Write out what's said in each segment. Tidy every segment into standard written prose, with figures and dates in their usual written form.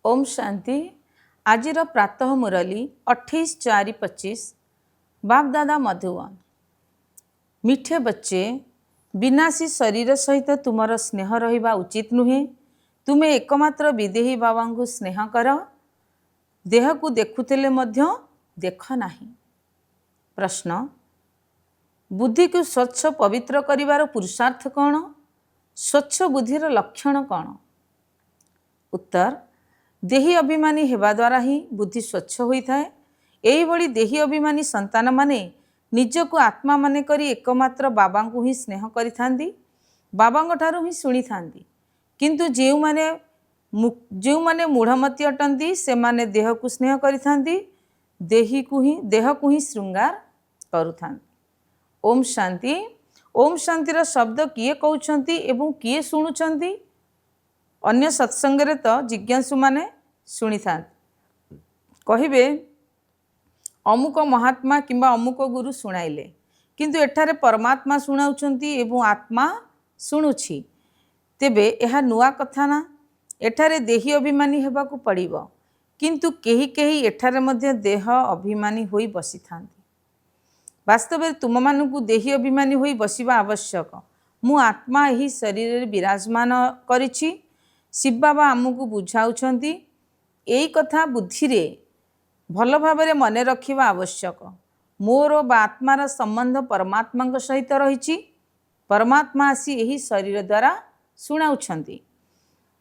ओम शांति। आजिर प्रातः मुरली 28/4/25। बाप दादा मधुबन। मिठे बच्चे, विनाशी शरीर सहित तुमर स्नेह रहिबा उचित नुहे। तुमे एकमात्र विदेही बाबा को स्नेह कर। देह को देखुले मध्य देख नाही। प्रश्न, बुद्धि को स्वच्छ पवित्र करिवार पुरुषार्थ कौन? स्वच्छ बुद्धिर लक्षण कौन? उत्तर, देही अभिमानी हेबा द्वारा ही बुद्धि स्वच्छ होता है। यही भली देही अभिमानी संतान माने निजको आत्मा माने करी एकमात्र बाबा को ही स्नेह करि थांदी, बाबा ठारू ही शुणी थांदी। किंतु जो माने मूढ़मती अटंती से माने देह को स्नेह करि थांदी, देह को ही श्रृंगार करू थांदी। ओम शांति। ओम शांतिर शब्द किए कहउछंती एवं किए शुणुछंती? अन्य सत्संग रे तो जिज्ञासु माने शुणी था, कहिबे अमुक महात्मा किंबा अमुक गुरु शुणाइले, किंतु एठारे परमात्मा शुणाउछंती एवं आत्मा शुणुछि। तेबे यह नुआ कथा ना? एठारे देही अभिमानी हेबाकू पड़िबो, किंतु केही केही एठारे मध्य देह अभिमानी होई बसी थांती। वास्तव में तुम मानकू देही अभिमानी होई बसिबा आवश्यक। मु आत्मा यही शरीर रे विराजमान करिछि। शिव बाबा आमको बुझाउछंती, एई कथा बुद्धि रे भल भाव मन रखिबा आवश्यक। मोर बा आत्मार संबंध परमात्मा सहित रही। परमात्मा आसी यही शरीर द्वारा शुणाउछंती।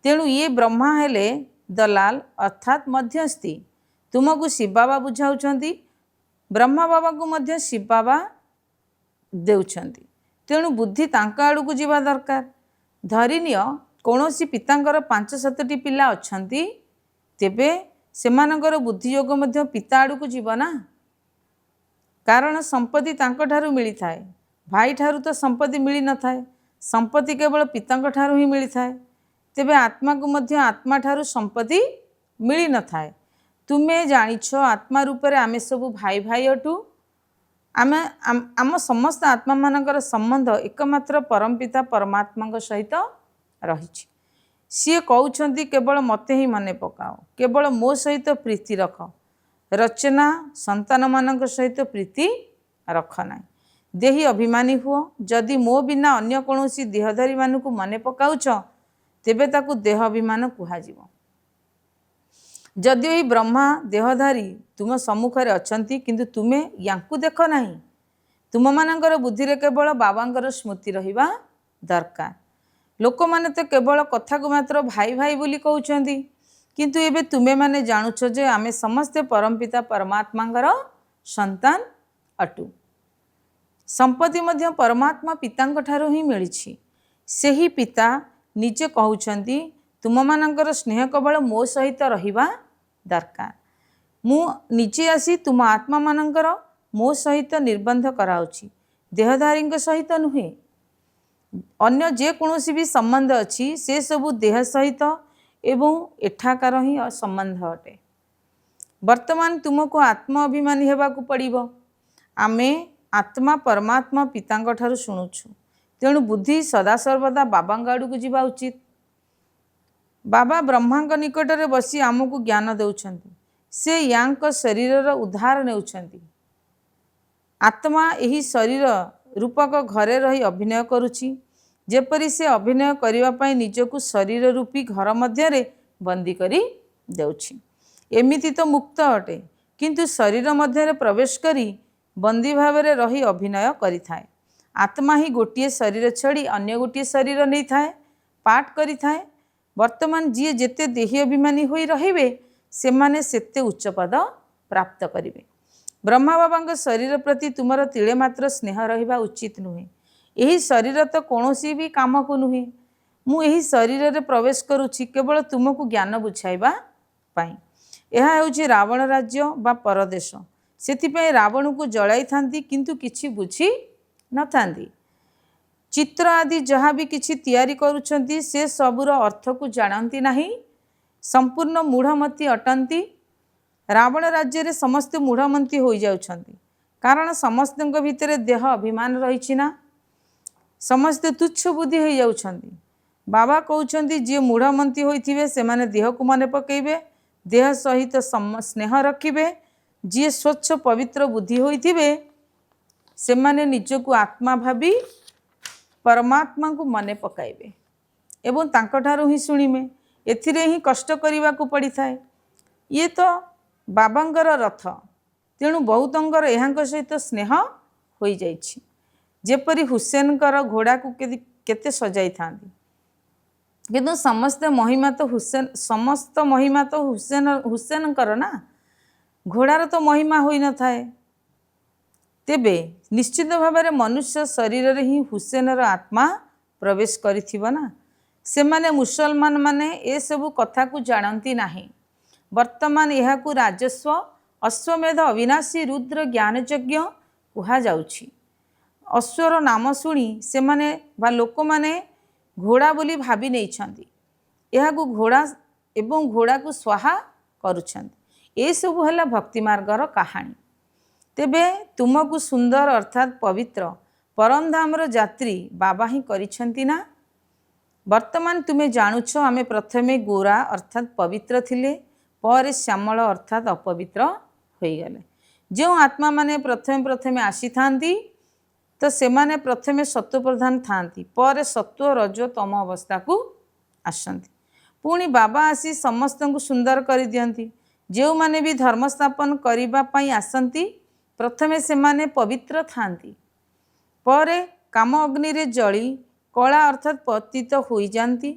तेणु ये ब्रह्मा हेले दलाल अर्थात मध्यस्थी। तुमको शिव बाबा बुझाउछंती, ब्रह्मा बाबा को मध्य शिव बाबा देउछंती। तेणु बुद्धि तांका आड़ू को जीवा दरकार। धरिनिय कौनसी पितांकर 5-7टी पिला अछंती, तेबे सेमानकर बुद्धि योग मध्य पिता आड़ू को जीव ना। कारण संपत्ति तांको ठारू मिली थाए, भाई ठारू तो संपत्ति मिली न थाए। संपत्ति केवल पितांको ठारू ही मिली थाए। तेबे आत्मा को मध्य आत्मा ठारू संपत्ति मिली न थाए। तुमे जानिछ आत्मा रूप रे आमे सबु भाई भाई अटू। आम समस्त आत्मा मानकर संबंध एकमात्र परमपिता परमात्मा सहित रही। सी कहउछंती केवल मते ही मने पकाओ, केवल मो सहित प्रीति रख। रचना संतान मानक सहित प्रीति रख ना। देही अभिमानी हुओ। जदि मो बिना अन्य कौनसी देहधारी मानक मने पकाउछ, तेबे ताकू देह अभिमान कुहाजिबो। जदिओ ही ब्रह्मा देहधारी तुम सम्मुखरे अछंती, किंतु तुमे यांकू देख नाही। तुम मानकर बुद्धि रे केवल बाबांकर स्मृति रहिबा दरकार। लोक माने तो केवल कथा को मात्र भाई भाई बोली कहउछंती, किंतु एबे तुमे माने जानुछ जे आमे समस्ते परमपिता परमात्मांकर संतान अटू। संपत्ति मध्य परमात्मा पितांक ठारू ही मिलिछि। सेही पिता निजे कहउछंती, तुम मानकर स्नेह केवल मो सहित रहिबा दरकार। मु निजे आसी तुम आत्मा मानकर मो सहित निर्बंध कराउछि, देहधारी सहित नुहे। अन्य जे कौनसी भी संबंध अच्छी से सबू देह सहित एवं एठाकार ही संबंध अटे। वर्तमान तुमको आत्मा अभिमानी हेबाकू पड़िबो। आमे आत्मा परमात्मा पितांक ठारू शुणुछु। तेणु बुद्धि सदा सर्वदा बाबा आड़ू को जीवा उचित। बाबा ब्रह्मांक निकट रे बसी आमको ज्ञान देउछंती। से यांक शरीर उद्धार नेउछंती। आत्मा यही शरीर रूपक घरे रही अभिनय करुछि। जेपरी से अभिनय करिवा पाई निजको शरीर रूपी घर मध्य बंदी करी देउछि। एमिति तो मुक्त अटे, किंतु शरीर मध्य प्रवेश करी बंदी भावरे रही अभिनय करि थाए। आत्मा ही गोटिए शरीर छड़ी अन्य गोटिए शरीर नहीं थाए, पाठ करि थाए। वर्तमान जी जेते देही अभिमानी होई रहिबे, सेमाने सेते उच्च पद प्राप्त करिवे। ब्रह्मा बाबा शरीर प्रति तुमर तिले मात्र स्नेह रहिबा उचित नुहे। यही शरीर तो कौनसी भी काम को नुहे। मु यही शरीर रे प्रवेश करुछि केवल तुमको ज्ञान बुझाइबा पाई। यह हेउछि रावण राज्य बा परदेश। सेथिपई रावण को जलाई थांती, किंतु किछि बुझी न थांती। चित्र आदि जहाँ भी किछि तैयारी करुछंती, से सबुर अर्थ को जानती नहीं। संपूर्ण मूढ़मती अटंती। रावण राज्य रे समस्त मूढ़मती हो जाउछंती, कारण समस्त भितर देह अभिमान रही ना। समस्त तुच्छ बुद्धि हो जाउछंती। बाबा कहउछंती जे मूढ़मंती होइथिबे सेमाने देह को मने पकेइबे, देह सहित स्नेह रखिबे। जे स्वच्छ पवित्र बुद्धि होइथिबे सेमाने निजको आत्मा भावी परमात्मा को मने पकाइबे एवं तांकठारु ही शुणिबे। एथिरे ही कष्ट करने को पड़ी थाए। ये तो बाबांकर रथ, तेणु बहुतंकर यहाँ सहित स्नेह हो जाइछि। जेपरि हुसैनकर घोड़ा को केते सजाई थांती, किंतु समस्त महिमा तो हुसैनकर ना, घोड़ार तो महिमा होई न थाए। तेबे निश्चित भाव में मनुष्य शरीर रे ही हुसैनर आत्मा प्रवेश करिथिबो ना। सेमाने मुसलमान माने ए सबु कथा को जानती नाही। वर्तमान यह राजस्व अश्वमेध अविनाशी रुद्र ज्ञान यज्ञ कहा जाउछि। अश्वर नाम शुणी सेमाने बा लोक माने घोड़ा बोली भाभी नहीं छंती। यह घोड़ा एवं घोड़ा को स्वाहा करुछंती। ए सबु हला भक्ति मार्गर कहानी। तेबे तुमको सुंदर अर्थात पवित्र परम धामर यात्री बाबा ही करिछंती ना। वर्तमान तुम्हें जानुछ आमे प्रथमे गोरा अर्थात पवित्र थिले, पर श्यामल अर्थात अपवित्र होई गले। जो आत्मा माने प्रथमे आसी थांती तो सेमाने प्रथमे सत्व प्रधान थांती, पर सत्व रज तम अवस्था को आसंती। पुणी बाबा आसी समस्त को सुंदर कर दियंती। जो माने भी धर्म स्थापन करिबा पई आसंती प्रथमे सेमाने पवित्र थांती, पर काम अग्नि रे जली कला अर्थात पतित हो जाती।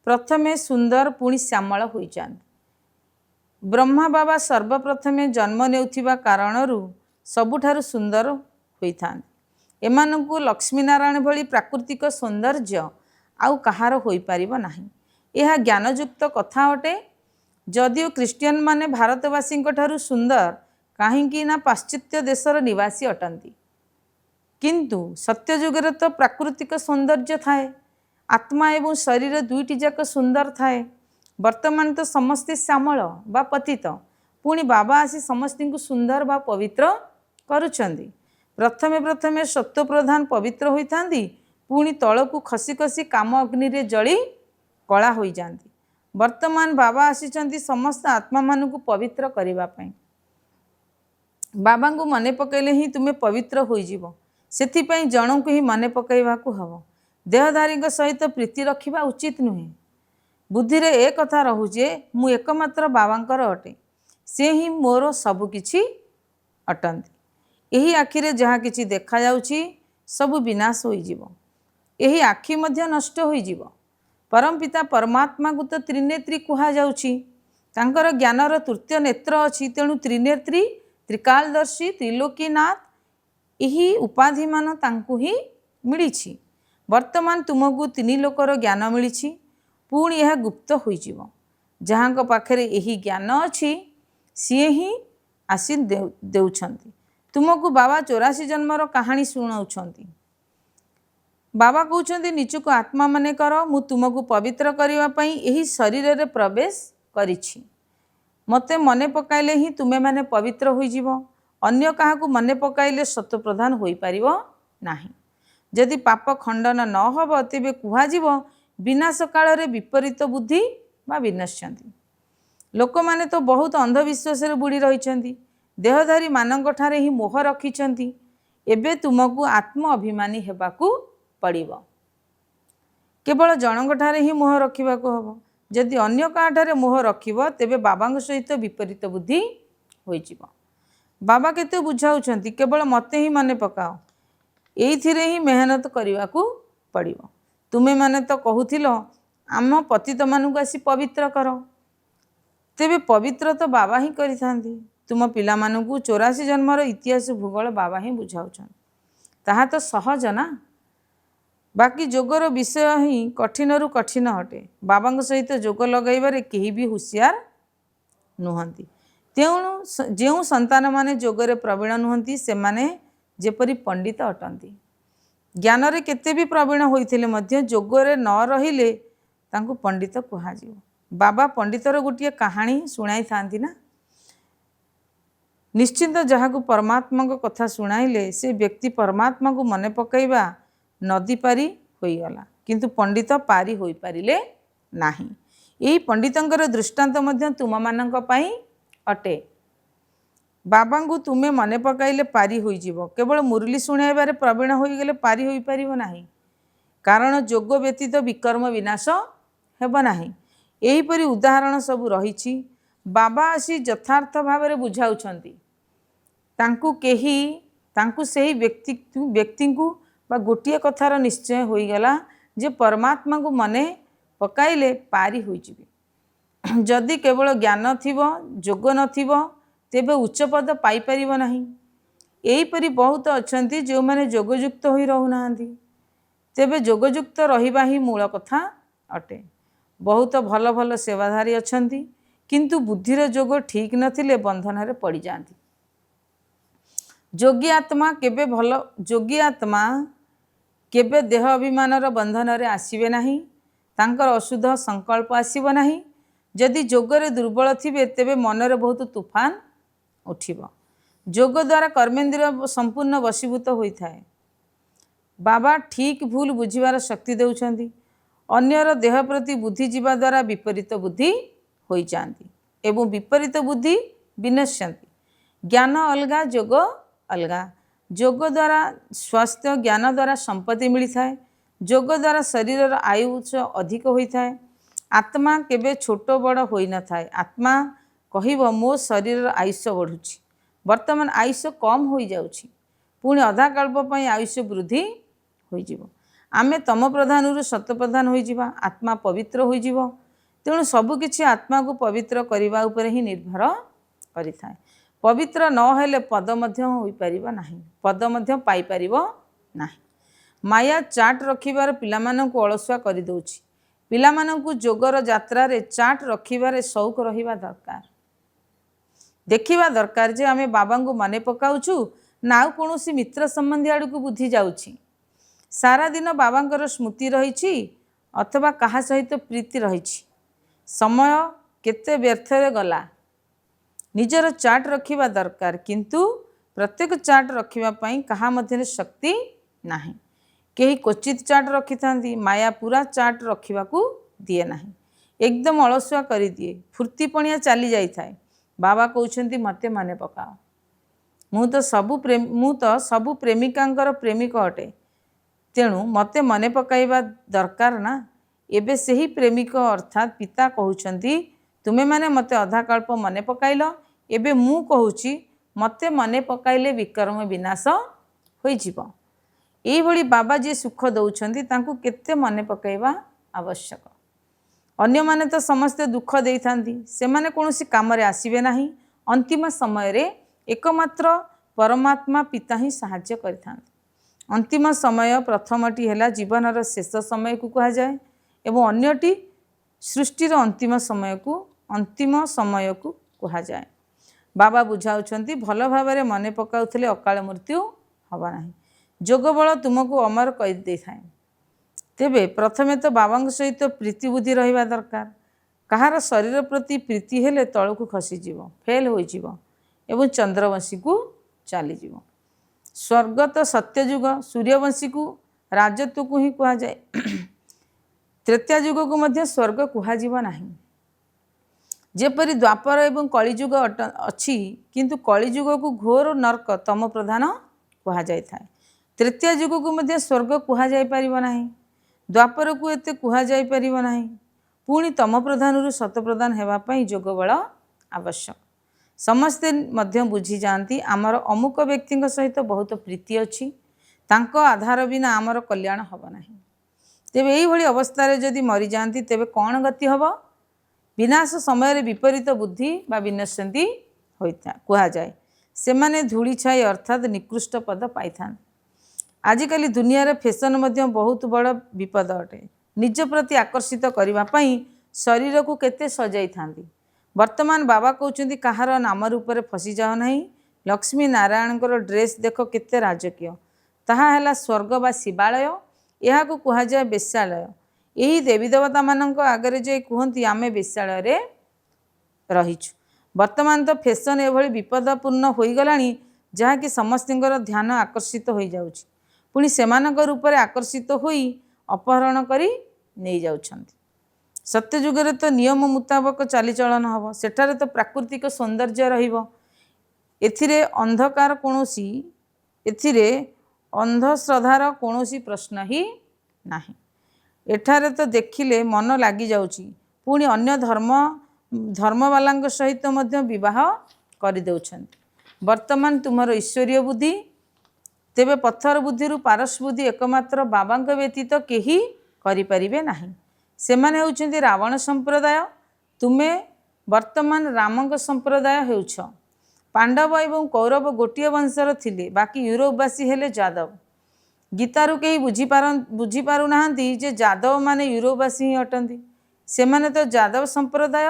प्रथमे सुंदर पुणी श्यामल हो जाती। ब्रह्मा बाबा सर्वप्रथमे जन्म नेउथिबा कारणरू सबुठारु सुंदर होइथांती। एमानंकु लक्ष्मीनारायण भली प्राकृतिक सौंदर्य आउ कहार होई पारिबो नाही। यह ज्ञानयुक्त कथा अटे। जदिओ क्रिश्चियन माने भारतवासी ठारू सुंदर काहींकि ना पाश्चात्य देशर निवासी अटंती, किंतु सत्ययुगर तो प्राकृतिक सौंदर्य थाए। आत्मा एवं शरीर दुईटी जाक सुंदर थाए। वर्तमान तो समस्ते श्यामल बा पतित, पुणी बाबा आसी समस्त को सुंदर बा पवित्र करुछंती। प्रथमे सत्व प्रधान पवित्र होइथांती, पुणी तळकु खसी खसी काम अग्नि रे जली कला होई जांती। वर्तमान बाबा आसीचंती समस्त आत्मा मानकु पवित्र करिबा पई। बाबा को मने पकैले ही तुमे पवित्र होई जीवो। सेथिपई जनकु ही मने पकैबाकु हबो। देहधारी सहित प्रीति रखिबा उचित नुहे। बुद्धि रे एक कथा रहू जे मु एकमात्र बाबांकर अटे, से ही मोर सबुकिछि अटंती। एही आखिरे जहाँ किछि देखा जाउछि सबु विनाश होई जीवो। एही आखि मध्य नष्ट होई जीवो। परम पिता परमात्मा को तो त्रिनेत्री कहा जाउछि। तांकर ज्ञानर तृतीय नेत्र अछि, तेणु त्रिनेत्री त्रिकालदर्शी त्रिलोकीनाथ यही उपाधि मान तांकु ही मिलिछि। वर्तमान तुमको तीन लोकर ज्ञान मिलिछि, पुणी यह गुप्त होई जीवो। जहाँ पाखरे यही ज्ञान अछि सी ही आसी देउछंती। तुमको बाबा 84 जन्मर कहानी सुनाउछंती। बाबा कहउछंती निचको आत्मा माने कर, मु तुमको पवित्र करिवा पई एही शरीर रे प्रवेश करिछि। मते मने पकाइले ही तुमे माने पवित्र होई जीवो। अन्य काहाकू मने पकाइले सत्व प्रधान होई पारिबो नाही। यदि पाप खंडन न होबो तेबे कुहा जीवो विनाश काल रे विपरीत बुद्धि बा विनश्यंती। लोक माने तो बहुत अंधविश्वास रे बुड़ी रहिछंती। देहधारी मानक ठारे ही मोह रखिछंती। एबे तुमको आत्म अभिमानी हेबाकू पड़िबो। केवल जनक ठारे ही मोह रखिबाकू हबो। यदि अन्य काठारे मोह रखिबो तेबे बाबांग सहित विपरीत बुद्धि होई जीवो। बाबा केते बुझाउछंती, केवल मते ही मने पकाओ, एइथिरे ही मेहनत करिवाकू पड़िबो। तुमे माने तो कहूथिलो आम पतित मानकू आसी पवित्र कर, तेबे पवित्र तो बाबा ही करिथांती। तुम पिला मानकू 84 जन्मर इतिहास भूगोल बाबा ही बुझाउछंती। ताहा तो सहज ना। बाकी जोगर विषय ही कठिन रु कठिन हटे। बाबा सहित जोग लगाइबारे केही भी हुशियार नुहंती। तेणु जो संतान माने जोगरे प्रवीण नुहंती सेमाने जेपरि पंडित अटंती। ज्ञान रे केते भी प्रवीण होइथिले मध्य जोगरे न रहिले तांको पंडित कहा जिवो। बाबा पंडितर गोटिए कहानी सुनाई थांती ना। निश्चिंत जहाकू परमात्मा को कथा सुनाइले से व्यक्ति परमात्मा को मने पकाइबा नदी पारी होईगला। किंतु पंडित पारी होई पारिले नाही। यही पंडितंकर दृष्टांत मध्य तुम मानक पई अटे। बाबा को तुम्हें मने पकाइले पारी होई जीवो, केवल मुरली शुणाइबारे प्रवीण होई गले पारी होई पारिबो नाही, कारण जोग व्यतीत विकर्म विनाश हेब नाही। एहीपरि उदाहरण सब रहिछि। बाबा आसी यथार्थ भाव में बुझाउछंती, तांकु केही तांकु सेही व्यक्ति को बा गोटिए कथार निश्चय होईगला जे परमात्मा को मने पकाइले पारी होई जिवे। जदि केवल ज्ञान थिबो जोग नथिबो तेबे उच्च पद पाई परिबो नाही। एहीपरि बहुत अछंती जो माने जोगयुक्त होई रहुनाहांती, तेबे जोगयुक्त रहिबा ही मूल कथा अटे। बहुत भल भल सेवाधारी अछंती, किंतु बुद्धिर जोग ठीक नथिले बंधन रे पड़ी जाती। जोगी आत्मा केबे देह अभिमानर बंधन रे आसीबे नाही, तांकर अशुद्ध संकल्प आसीबो नाही। जदि जोगरे दुर्बल थिबे तेबे मनरे बहुत तूफान उठिबो। जोग द्वारा कर्मेंद्रिय संपूर्ण वशीभूत होइथाए। बाबा ठीक भूल बुझिबार शक्ति देउछंती। अन्यर देह प्रति बुद्धि जीवा द्वारा विपरीत बुद्धि होई जाती एवं विपरीत बुद्धि विनश्यंती। ज्ञान अलगा जोग अलगा। जोग द्वारा स्वास्थ्य, ज्ञान द्वारा संपत्ति मिलता है। जोग द्वारा शरीर आयुष अधिक होता है। आत्मा केबे छोट बड़ होई न थाए। आत्मा कहिबो मो शरीर आयुष बढ़ुछि, वर्तमान आयुष कम हो जाउछि, पुणी अधा कल्प पई आयुष वृद्धि होई जिवो। आमे तम प्रधान सत प्रधान होई जिवा, आत्मा पवित्र होई जिवो। तेणु सबकिछि आत्मा को पवित्र करने उपरे ही निर्भर करिथाए। पवित्र न हेले पद मध्य होई परिबो नाही, पद मध्य पाई परिबो नाही। माया चाट रखिबार पिलामानंकु अलसुआ करि दउछि। पिलामानंकु जोगर यात्रा रे चाट रखिबारे शौक रहिबा दरकार। देखिबा दरकार जे आमे बाबा को मने पकाउछु ना कोनोसी मित्र संबंधी आड़ को बुद्धि जाउछि। सारा दिन बाबांकर स्मृति रहिछि अथवा कहा सहित प्रीति रहिछि। समय केते व्यर्थरे गला। निजर चाट रखिबा दरकार, किंतु प्रत्येक चाट रखिबा पई कहा मध्यरे शक्ति नाही। केही क्वचित चाट रखि थांती, माया पूरा चाट रखिबा को दिए नाही, एकदम अलसुआ करि दिए, फुर्तीपणिया चली जाई थाए। बाबा कहउछंती मते मने पकाओ। मु तो सबु प्रेमिकांकर प्रेमिक अटे, तेणु मते मने पकाइबा दरकार ना। एबे सेही प्रेमिक अर्थात पिता कहउछंती तुमे माने मते अधा कल्प मने पकाइल, एबे मु कहूची मते मने पकाइले विकर्म विनाश होई जिवो। एही भली बाबा जे सुख दउछंती तांकु केते मने पकाइबा आवश्यक। अन्य माने तो समस्ते दुख देई थांती, से माने कोनोसी काम रे आसीबे नाही। अंतिम समय रे एकमात्र परमात्मा पिता ही सहाय्य करिथांती। अंतिम समय प्रथमटी हेला जीवनर शेष समय को कहा जाए एवं अन्यटी सृष्टिर अंतिम समय को कहा जाए। बाबा बुझाउछंती भल भाव मने पकाउथले अकाल मृत्यु हबा नाही। जोग बल तुमको अमर कर दे थाए। तेबे प्रथमे तो बाबा सहित प्रीति बुद्धि रहिबा दरकार। कहार शरीर प्रति प्रीति हेले तळकु खसी जीवो, फेल होई जीवो एवं चंद्रवंशी को चली जीवो। स्वर्ग तो सत्ययुग, सूर्यवंशी को राजत्व को ही कहा जाए। तृतीय युग को मध्य स्वर्ग कुहाजिबो नाही। जेपरि द्वापर एवं कलिजुग अच्छी, किंतु कलिजुग को घोर नरक तम प्रधान कहा जाय थाए। तृतीय युग को मध्य स्वर्ग कहा जाय परिबो नाही, द्वापर को एते कहा जाय परिबो नाही। पुणी तम प्रधान सत प्रधान हेबा पई जोग बल आवश्यक। समस्ते मध्य बुझी जाती आमर अमुक व्यक्ति सहित बहुत प्रीति अच्छी, तांको आधार बिना आमर कल्याण हब नाही। तेबे एही भली अवस्था रे जदि मरी जाती तेबे कौन गति हब? विनाश समय विपरीत बुद्धि बा विनश्यंती होता कहा जाए। से माने धूली छाई अर्थात निकृष्ट पद पाई था। आजिकल दुनिया रे फैशन मध्य बहुत बड़ विपद अटे। निज प्रति आकर्षित करने पई शरीर को केते सजाई थांती। वर्तमान बाबा कहउछंती कहार नाम रूप फसी जाओ नहीं। लक्ष्मी नारायण ड्रेस देख केते राजकीय, ताहा हैला स्वर्ग बा शिवालय, यह कहा जाए बेश्यालय। यही देवी देवता मानक आगे जे कहती आमे बेश्यालय रे रहीछु। वर्तमान तो फैशन एभली विपदपूर्ण हो गलानी जहाँकि समस्तर ध्यान आकर्षित हो जाउछि। पुणी सेमानक रूप में आकर्षित होई अपहरण करी नहीं जाउछंती। सत्ययुगरे तो नियम मुताबक चालीचलन हम, सेठारे तो प्राकृतिक सौंदर्य रहिबो। एथिरे अंधकार कोनोसी एथिरे अंधश्रद्धार कोनोसी प्रश्न ही नाही। एठारे तो देखिले मन लगी जाउची, पुणी अन्य धर्मवालांग सहित मध्य विवाह कर देउछंती। वर्तमान तुमर ईश्वरीय बुद्धि, तेबे पत्थर बुद्धि पारस बुद्धि एकमात्र बाबांक व्यतीत केही करि परिबे नाही। सेमाने हेउछंती रावण संप्रदाय, तुमे वर्तमान रामंक संप्रदाय हेउछ। पांडव एवं कौरव गोटिए वंशर थिले, बाकी यूरोपवासी हेले जादव। गीतारू कहीं बुझीपारु नाहंती जे जादव माने यूरोपवासी ही अटंती। सेमाने तो जादव संप्रदाय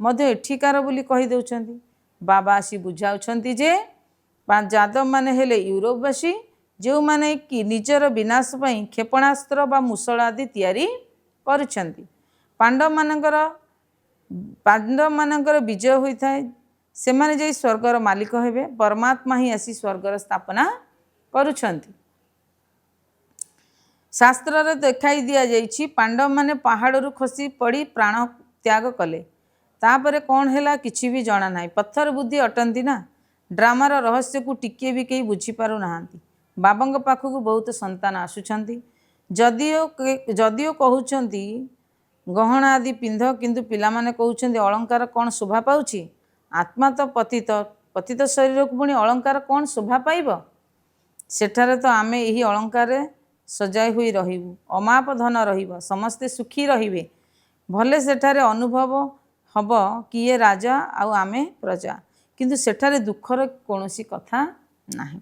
मध्य एठिकार बोली कहि देउछंती। बाबा आसी बुझाउछंती जे जादव माने हेले यूरोपवासी, जो माने कि निजर विनाश पई क्षेपणास्त्र बा मुसळ आदि तैयारी करुछंती। पांडव मानकर विजय होइथाय, सेमाने जे स्वर्गर मालिक हेबे, परमात्मा ही आसी स्वर्गर स्थापना करुछंती। शास्त्र रे देखाई दिया जाइछि, पांडव माने पहाड़रू खसी पड़ी प्राण त्याग कले, तापरे कौन हैला किछि भी जणा नाही। पत्थर बुद्धि अटंती ना। ड्रामार रहस्य को टिके भी कहीं बुझीपारु नाहांती। बाबांग पाखକୁ बहुत संतान आसुछंती, जदिओ कहउछंती गहना आदि पिंध, किंतु पिलामाने कहउछंती अलंकार कौन शोभा पाउछि। आत्मा तो पतित शरीर को पुणी अलंकार कौन शोभा पाइब। सेठारे तो आमे यही अलंकार सजाई हुई रहिबु, अमाप धन रहिब, समस्ते सुखी रहिबे। भले सेठारे अनुभव हब किए राजा आउ आमे प्रजा, किंतु सेठारे दुखर कौनसी कथा नाही।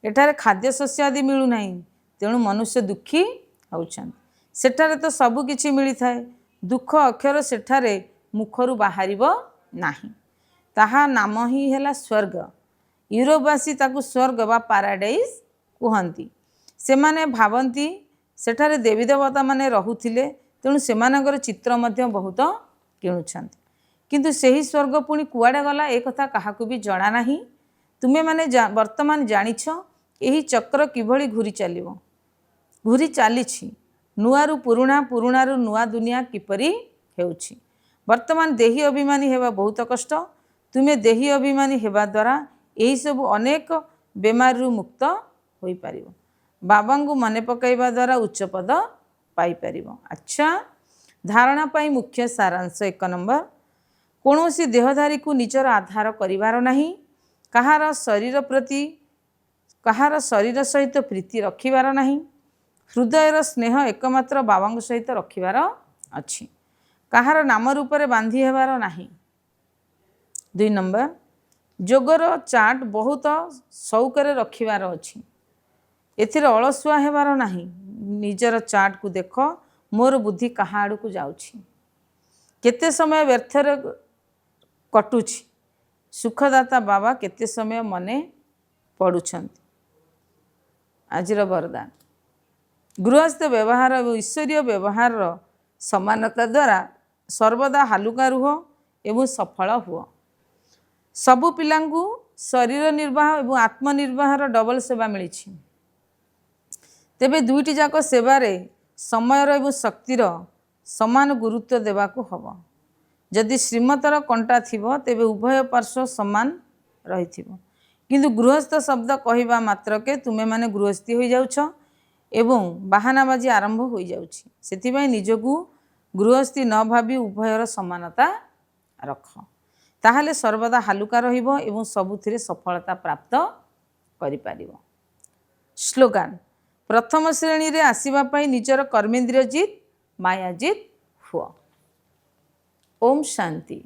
एठारे खाद्य शस्य आदि मिलु नाही, तेणु मनुष्य दुखी होउछन। सेठारे तो सबु किछि मिली थाए, दुख अक्षर सेठारे मुखरु बाहरिबो नाही। ताहा नाम ही हेला स्वर्ग। यूरोपवासी ताकु स्वर्ग बा पाराडाइज कुहंती। सेमाने भावंती सेठारे देवी देवता माने रहुथिले, तेणु सेमानकर चित्र मध्य बहुत किणुछंती। किंतु सेही स्वर्ग पुणी कुआडे गला ए कथा काहाकु भी जणा नाही। तुमे माने वर्तमान जानिछ एही चक्र किभଳି घुरी चलिबो, घुरी चालिछि। नुआरु पुरुणा, पुरुणारु नुआ दुनिया किपरि हेउछि। वर्तमान देही अभिमानी हेबा बहुत कष्ट। तुमे देही अभिमानी हेबा द्वारा एही सब अनेक बेमारु मुक्त होई पारिबो। बाबांगु मने पकाइबा द्वारा उच्च पद पाई पारिबो। अच्छा, धारणा पाई मुख्य सारांश 1 नंबर, कौनसी देहधारी को निजर आधार करिवार नहीं। कहार शरीर सहित प्रीति रखिबार नहीं। हृदयर स्नेह एकमात्र बाबांग सहित रखिबार अछि। कहार नाम रूपरे बांधी हेबार नहीं। 2 नंबर, जोगर चाट बहुत शौकरे रखिबार अछि। एथिरे अलसुआ हेबार नहीं। निजर चाट को देख, मोर बुद्धि कहा आड़ को जाउछि। केते समय व्यर्थरे कटुछि। सुखदाता बाबा केते समय मने पड़ुछंती। आजिर वरदान, गृहस्थ व्यवहार और ईश्वरीय व्यवहार समानता द्वारा सर्वदा हालुका रुह एवं सफल हुआ। सबु पिलांगु शरीर निर्वाह और आत्मनिर्वाहर डबल सेवा मिली। तेबे दुईटी जाक सेवारे समयर और शक्तिर समान गुरुत्व देवाकू हब। जदि श्रीमतर कंटा थिबो तेबे उभय पार्श्व समान रहिथिबो। किंतु गृहस्थ शब्द कहिबा मात्रके तुमे माने गृहस्थी होई जाउछ एवं बाहानाबाजी आरंभ होई जाउछि। सेथिबाई निजकू गृहस्थी न भाबी उभयर समानता रख, ताहले सर्वदा हालुका रहिबो एवं सबुथिरे सफलता प्राप्त करि पारिबो। स्लोगान, प्रथम श्रेणी रे आसीबा पई निजर कर्मेंद्रिय जित माया जित हुआ। ओम शांति।